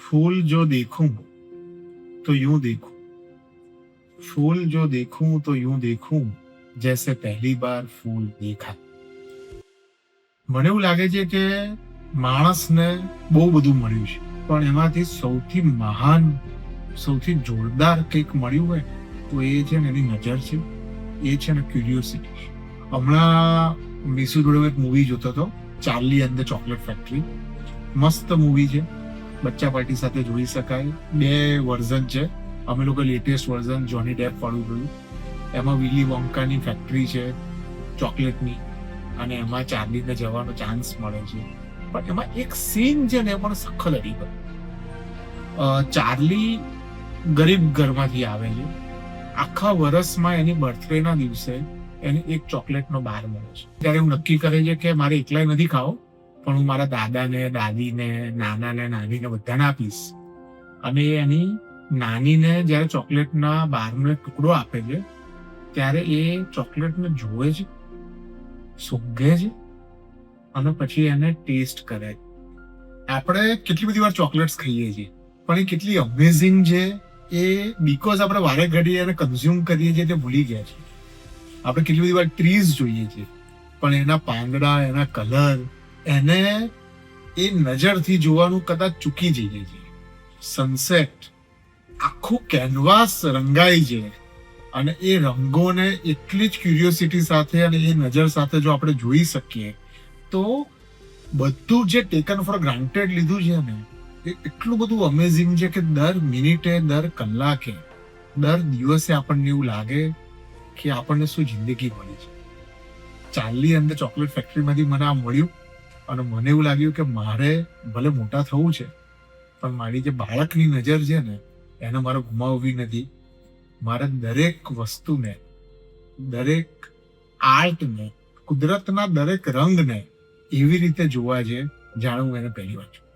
फूल जो देखूं तो यूं देखूं, फूल जो देखूं तो यूं देखूं, जैसे પહેલી બાર ફૂલ દેખા. મને એવું લાગે છે કે માણસને બહુ બધું મળ્યું છે, પણ એમાંથી સૌથી મહાન, સૌથી જોરદાર કંઈક મળ્યું હોય તો એ છે ને એની નજર છે, એ છે ને ક્યુરિયોસિટી. હમણાં મીસુ જોડે એક મૂવી જોતો હતો, Charlie and the chocolate factory. મસ્ત મૂવી છે, બચ્ચા પાર્ટી સાથે જોઈ શકાય. 2 વર્ઝન છે. અમે લોકો લેટેસ્ટ વર્ઝન જોની ડેપ વાળું જોયું. એમાં વિલી વોન્કાની ફેક્ટરી છે ચોકલેટની, અને એમાં ચાર્લીને જવાનો ચાન્સ મળે છે. પણ એમાં એક સીન છે ને એ પણ સખત અડી ગયો. ચાર્લી ગરીબ ઘરમાંથી આવે છે. આખા વર્ષમાં એની બર્થડેના દિવસે એને એક ચોકલેટનો બાર મળે છે. ત્યારે હું નક્કી કરે છે કે મારે એકલાય નથી ખાવો, પણ હું મારા દાદાને, દાદીને, નાનાને, નાનીને બધાને આપીશ. અને એની નાનીને જ્યારે ચોકલેટના બારનો એક ટુકડો આપે છે, ત્યારે એ ચોકલેટને જોવે છે, સૂંઘે છે, અને પછી એને ટેસ્ટ કરે. આપણે કેટલી બધી વાર ચોકલેટ્સ ખાઈએ છીએ, પણ એ કેટલી અમેઝિંગ છે એ બીકોઝ આપણે વારે ઘડીએ એને કન્ઝ્યુમ કરીએ છીએ તે ભૂલી ગયા છે. આપણે કેટલી બધી વાર ટ્રીઝ જોઈએ છીએ, પણ એના પાંદડા, એના કલર, એને એ નજરથી જોવાનું કદાચ ચૂકી જઈએ છીએ. સનસેટ, આખું કેનવાસ રંગાઈ છે, અને એ રંગોને એટલી જ ક્યુરિયોસિટી સાથે અને એ નજર સાથે જો આપણે જોઈ શકીએ તો બધું જે ટેકન ફોર ગ્રાન્ટેડ લીધું છે ને એ એટલું બધું અમેઝિંગ છે કે દર મિનિટે, દર કલાકે, દર દિવસે આપણને એવું લાગે કે આપણને શું જિંદગી મળી છે. ચાર્લી એન્ડ ધ ચોકલેટ ફેક્ટરીમાંથી મને આ મળ્યું, અને મને એવું લાગ્યું કે મારે ભલે મોટા થવું છે, પણ મારી જે બાળકની નજર છે ને એને મારે ગુમાવવી નથી. મારે દરેક વસ્તુને, દરેક આર્ટને, કુદરતના દરેક રંગને એવી રીતે જોવા છે જાણે હું એને પહેલી વાર જોઉં.